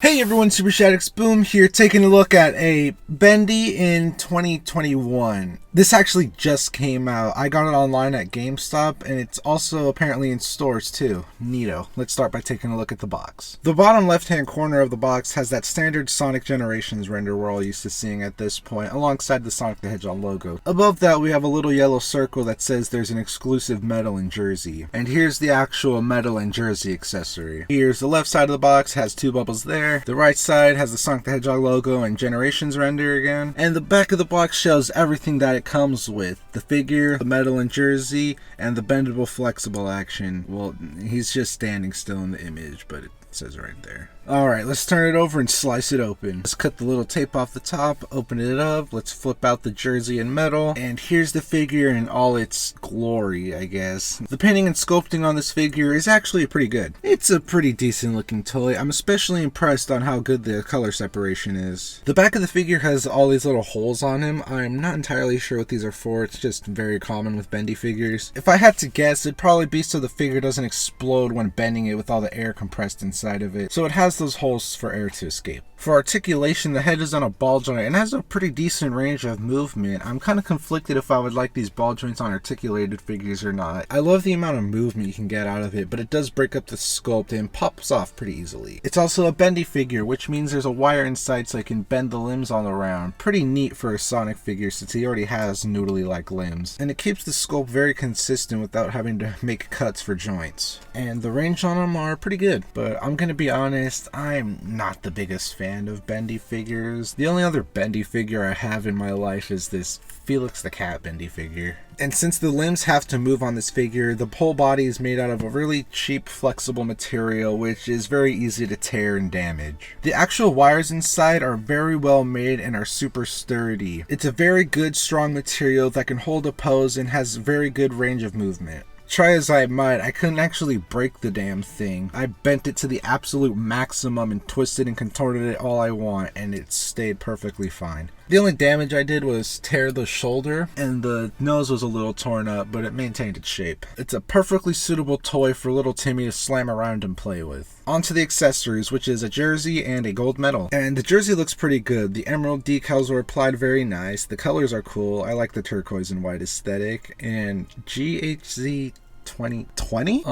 Hey everyone, SuperShadix Boom here, taking a look at a Bendy in 2021. This actually just came out. I got it online at Gamestop, and it's also apparently in stores too. Neato. Let's start by taking a look at the box. The bottom left-hand corner of the box has that standard Sonic Generations render we're all used to seeing at this point, alongside the Sonic the Hedgehog logo. Above that, we have a little yellow circle that says there's an exclusive medal and jersey. And here's the actual medal and jersey accessory. Here's the left side of the box, has two bubbles there. The right side has the Sonic the Hedgehog logo and Generations render again. And the back of the box shows everything that it comes with. The figure, the medal and jersey, and the bendable flexible action. Well, he's just standing still in the image, but it says right there. Alright, let's turn it over and slice it open. Let's cut the little tape off the top, open it up, let's flip out the jersey and medal, and here's the figure in all its glory, I guess. The painting and sculpting on this figure is actually pretty good. It's a pretty decent looking toy. I'm especially impressed on how good the color separation is. The back of the figure has all these little holes on him. I'm not entirely sure what these are for. It's just very common with bendy figures. If I had to guess, it'd probably be so the figure doesn't explode when bending it with all the air compressed inside of it. So it has those holes for air to escape. For articulation, the head is on a ball joint and has a pretty decent range of movement. I'm kind of conflicted if I would like these ball joints on articulated figures or not. I love the amount of movement you can get out of it, but it does break up the sculpt and pops off pretty easily. It's also a bendy figure, which means there's a wire inside so I can bend the limbs all around. Pretty neat for a Sonic figure since he already has noodly-like limbs. And it keeps the sculpt very consistent without having to make cuts for joints. And the range on them are pretty good, but I'm gonna be honest, I'm not the biggest fan of bendy figures. The only other bendy figure I have in my life is this Felix the Cat bendy figure. And since the limbs have to move on this figure, the whole body is made out of a really cheap, flexible material, which is very easy to tear and damage. The actual wires inside are very well made and are super sturdy. It's a very good, strong material that can hold a pose and has very good range of movement. Try as I might, I couldn't actually break the damn thing. I bent it to the absolute maximum and twisted and contorted it all I want, and it stayed perfectly fine. The only damage I did was tear the shoulder, and the nose was a little torn up, but it maintained its shape. It's a perfectly suitable toy for little Timmy to slam around and play with. On to the accessories, which is a jersey and a gold medal. And the jersey looks pretty good. The emerald decals were applied very nice. The colors are cool. I like the turquoise and white aesthetic. And GHZ 2020?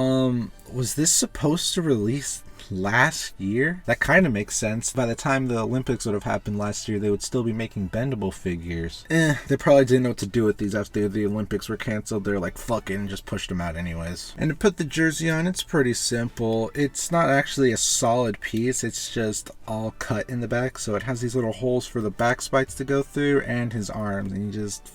Was this supposed to release last year? That kind of makes sense. By the time the Olympics would have happened last year, they would still be making bendable figures. They probably didn't know what to do with these after the Olympics were canceled. They're like, fuck it, and just pushed them out anyways. And to put the jersey on, it's pretty simple. It's not actually a solid piece. It's just all cut in the back, so it has these little holes for the back spikes to go through and his arms, and you just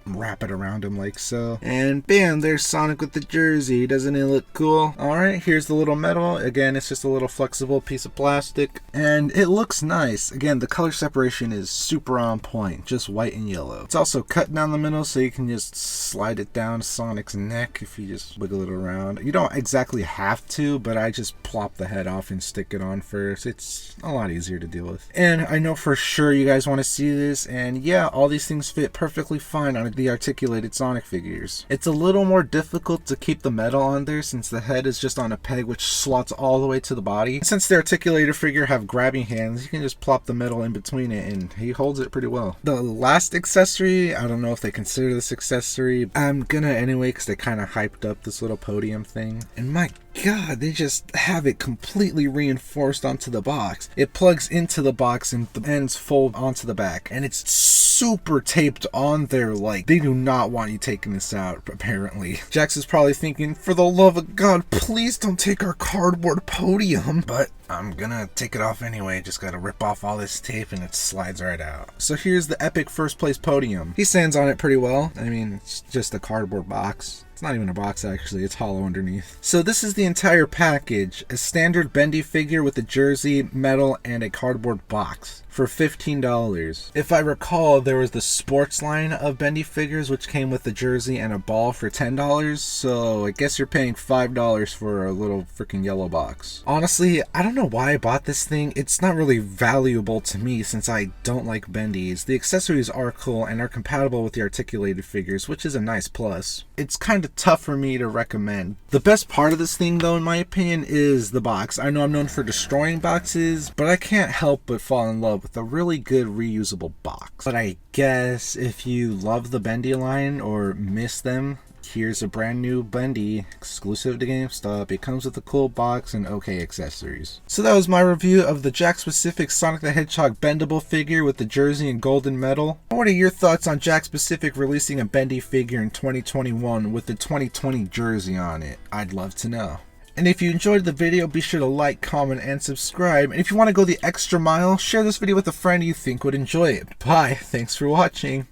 wrap it around him like so. And bam, there's Sonic with the jersey. Doesn't it look cool? Alright, here's the little medal. Again, it's just a little flexible piece of plastic. And it looks nice. Again, the color separation is super on point. Just white and yellow. It's also cut down the middle so you can just slide it down Sonic's neck if you just wiggle it around. You don't exactly have to, but I just plop the head off and stick it on first. It's a lot easier to deal with. And I know for sure you guys want to see this, and yeah, all these things fit perfectly fine on the articulated Sonic figures. It's a little more difficult to keep the medal on there since the head is just on a peg which slots all the way to the body. Since the articulated figure have grabbing hands, you can just plop the medal in between it and he holds it pretty well. The last accessory, I don't know if they consider this accessory. I'm gonna anyway because they kind of hyped up this little podium thing. And my God, they just have it completely reinforced onto the box. It plugs into the box and the ends fold onto the back. And it's super taped on there, like they do not want you taking this out, apparently. Jakks is probably thinking, for the love of God, please don't take our cardboard podium. But I'm gonna take it off anyway. Just gotta rip off all this tape and it slides right out. So here's the epic first place podium. He stands on it pretty well. I mean, it's just a cardboard box. It's not even a box actually, it's hollow underneath. So this is the entire package. A standard bendy figure with a jersey, medal, and a cardboard box for $15. If I recall, there was the sports line of bendy figures which came with a jersey and a ball for $10, so I guess you're paying $5 for a little freaking yellow box. Honestly, I don't know why I bought this thing. It's not really valuable to me since I don't like bendies. The accessories are cool and are compatible with the articulated figures, which is a nice plus. It's kind of of tough for me to recommend. The best part of this thing, though, in my opinion, is the box. I know I'm known for destroying boxes, but I can't help but fall in love with a really good reusable box. But I guess if you love the Bendy line or miss them, here's a brand new Bendy exclusive to GameStop. It comes with a cool box and okay accessories. So that was my review of the Jakks Pacific Sonic the Hedgehog bendable figure with the jersey and golden medal. What are your thoughts on Jakks Pacific releasing a Bendy figure in 2021 with the 2020 jersey on it? I'd love to know. And if you enjoyed the video, be sure to like, comment, and subscribe. And if you want to go the extra mile, share this video with a friend you think would enjoy it. Bye. Thanks for watching.